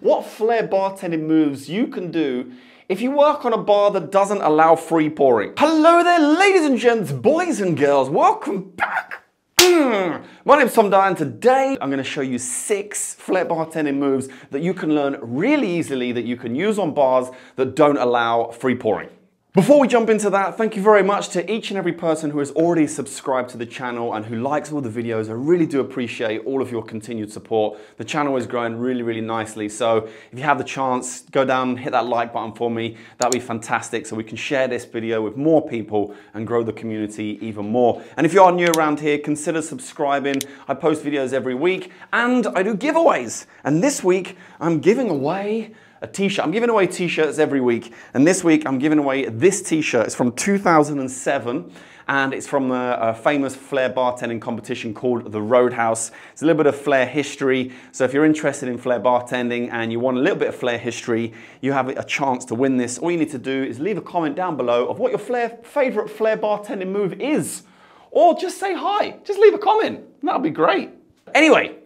what Flair bartending moves you can do if you work on a bar that doesn't allow free pouring. Hello there, ladies and gents, boys and girls, welcome back. My name's Tom Dyer and today I'm going to show you 6 Flair bartending moves that you can learn really easily that you can use on bars that don't allow free pouring. Before we jump into that, thank you very much to each and every person who has already subscribed to the channel and who likes all the videos. I really do appreciate all of your continued support. The channel is growing really, really nicely. So if you have the chance, go down and hit that like button for me. That'd be fantastic so we can share this video with more people and grow the community even more. And if you are new around here, consider subscribing. I post videos every week and I do giveaways. And this week I'm giving away a t-shirt. I'm giving away t-shirts every week, and this week I'm giving away this t-shirt. It's from 2007, and it's from a famous Flair bartending competition called the Roadhouse. It's a little bit of Flair history, so if you're interested in Flair bartending and you want a little bit of Flair history, you have a chance to win this. All you need to do is leave a comment down below of what your favorite Flair bartending move is, or just say hi. Just leave a comment. That'll be great. Anyway,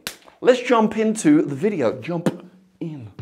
let's jump into the video. Jump in.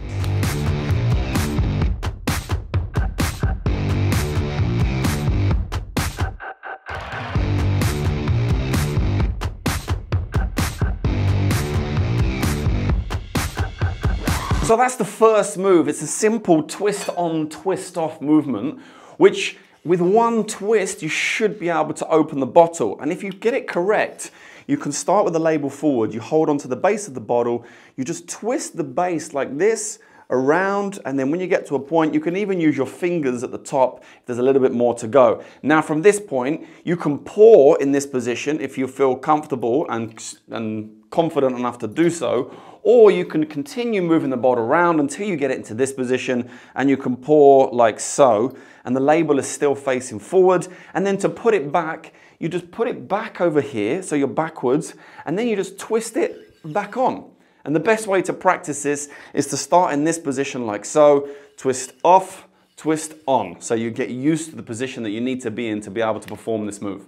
So that's the first move. It's a simple twist on, twist off movement, which with one twist, you should be able to open the bottle. And if you get it correct, you can start with the label forward. You hold onto the base of the bottle. You just twist the base like this around. And then when you get to a point, you can even use your fingers at the top if there's a little bit more to go. Now from this point, you can pour in this position if you feel comfortable and confident enough to do so. Or you can continue moving the bottle around until you get it into this position and you can pour like so, and the label is still facing forward. And then to put it back, you just put it back over here, so you're backwards, and then you just twist it back on. And the best way to practice this is to start in this position like so, twist off, twist on. So you get used to the position that you need to be in to be able to perform this move.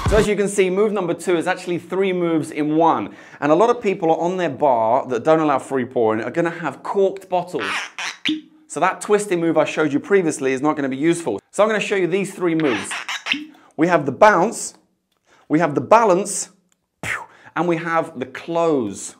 So as you can see, move number 2 is actually 3 moves in one. And a lot of people on their bar that don't allow free pouring are gonna have corked bottles. So that twisting move I showed you previously is not gonna be useful. So I'm gonna show you these 3 moves. We have the bounce, we have the balance, and we have the close,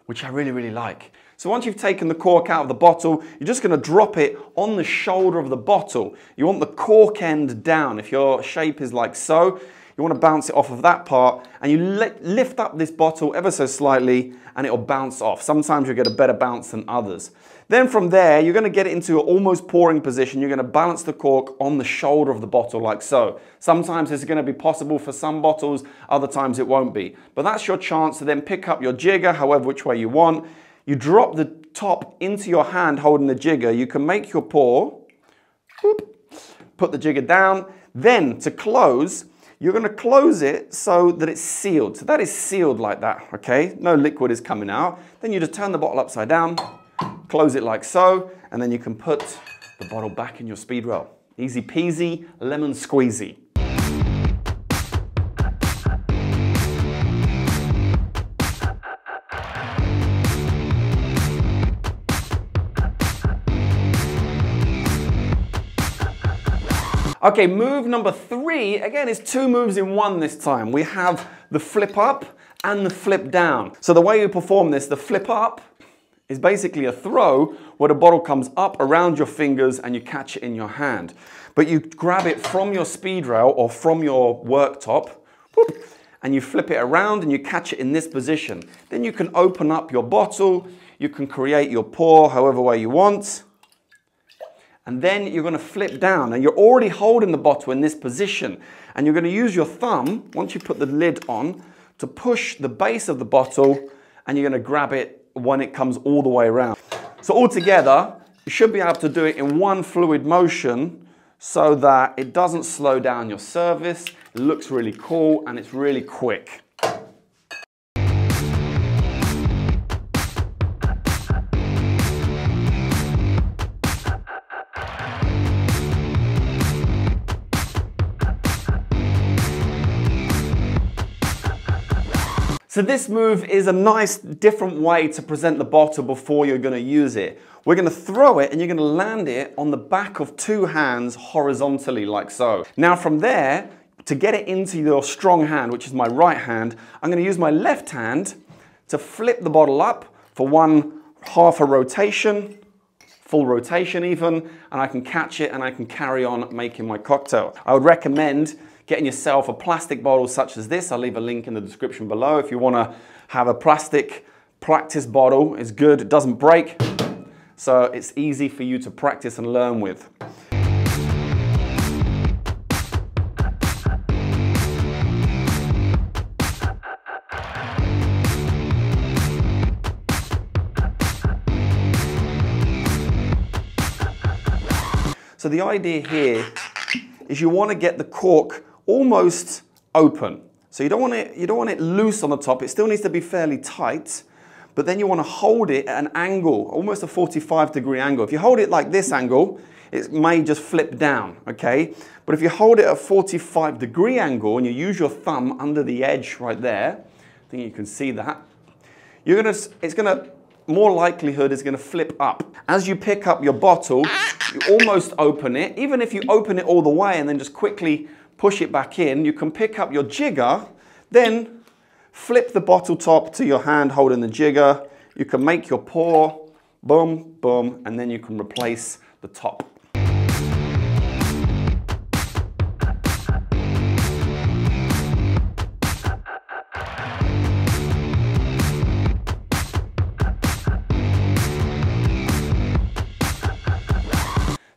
which I really, really like. So once you've taken the cork out of the bottle, you're just going to drop it on the shoulder of the bottle. You want the cork end down. If your shape is like so, you want to bounce it off of that part, and you lift up this bottle ever so slightly and it'll bounce off. Sometimes you'll get a better bounce than others. Then from there, you're going to get it into an almost pouring position. You're going to balance the cork on the shoulder of the bottle like so. Sometimes this is going to be possible for some bottles, other times it won't be. But that's your chance to then pick up your jigger, however which way you want. You drop the top into your hand holding the jigger. You can make your pour, put the jigger down. Then to close, you're going to close it so that it's sealed. So that is sealed like that, okay? No liquid is coming out. Then you just turn the bottle upside down, close it like so, and then you can put the bottle back in your speed roll. Easy peasy, lemon squeezy. Okay, move number 3, again, is 2 moves in one this time. We have the flip up and the flip down. So the way you perform this, the flip up is basically a throw where the bottle comes up around your fingers and you catch it in your hand. But you grab it from your speed rail or from your worktop, and you flip it around and you catch it in this position. Then you can open up your bottle, you can create your pour however way you want. And then you're going to flip down, and you're already holding the bottle in this position, and you're going to use your thumb, once you put the lid on, to push the base of the bottle, and you're going to grab it when it comes all the way around. So altogether, you should be able to do it in one fluid motion so that it doesn't slow down your service, it looks really cool, and it's really quick. So this move is a nice different way to present the bottle before you're going to use it. We're going to throw it and you're going to land it on the back of two hands horizontally like so. Now from there, to get it into your strong hand, which is my right hand, I'm going to use my left hand to flip the bottle up for one half a rotation, full rotation even, and I can catch it and I can carry on making my cocktail. I would recommend getting yourself a plastic bottle such as this. I'll leave a link in the description below if you want to have a plastic practice bottle. It's good, it doesn't break, so it's easy for you to practice and learn with. So the idea here is you want to get the cork almost open. So you don't want it loose on the top. It still needs to be fairly tight, but then you want to hold it at an angle, almost a 45-degree angle. If you hold it like this angle, it may just flip down, okay? But if you hold it at a 45-degree angle and you use your thumb under the edge right there, I think you can see that, more likelihood is going to flip up. As you pick up your bottle, you almost open it. Even if you open it all the way and then just quickly push it back in, you can pick up your jigger, then flip the bottle top to your hand holding the jigger. You can make your pour, boom, boom, and then you can replace the top.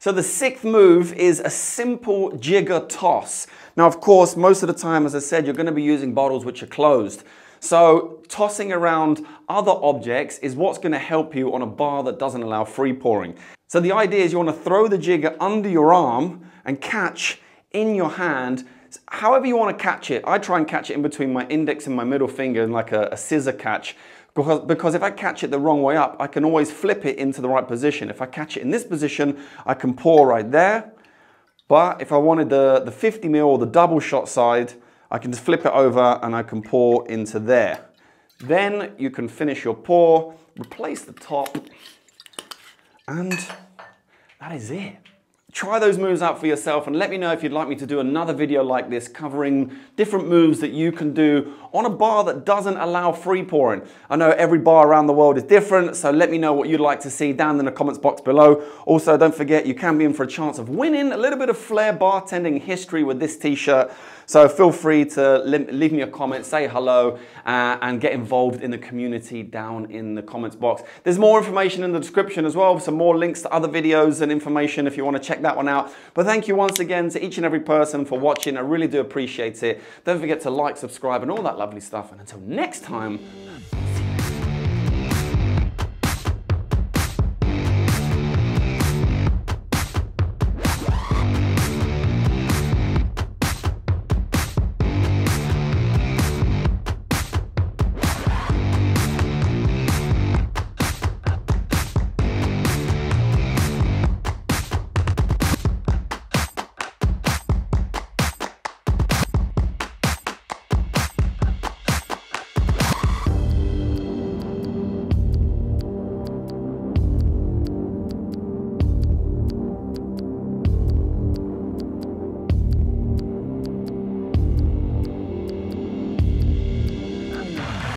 So the sixth move is a simple jigger toss. Now, of course, most of the time, as I said, you're going to be using bottles which are closed. So tossing around other objects is what's going to help you on a bar that doesn't allow free pouring. So the idea is you want to throw the jigger under your arm and catch in your hand, however you want to catch it. I try and catch it in between my index and my middle finger in like a scissor catch. Because if I catch it the wrong way up, I can always flip it into the right position. If I catch it in this position, I can pour right there. But if I wanted the 50 ml or the double shot side, I can just flip it over and I can pour into there. Then you can finish your pour, replace the top, and that is it. Try those moves out for yourself and let me know if you'd like me to do another video like this covering different moves that you can do on a bar that doesn't allow free pouring. I know every bar around the world is different, so let me know what you'd like to see down in the comments box below. Also, don't forget you can be in for a chance of winning a little bit of Flair bartending history with this t-shirt. So feel free to leave me a comment, say hello, and get involved in the community down in the comments box. There's more information in the description as well, some more links to other videos and information if you want to check that one out. But thank you once again to each and every person for watching. I really do appreciate it. Don't forget to like, subscribe, and all that lovely stuff. And until next time,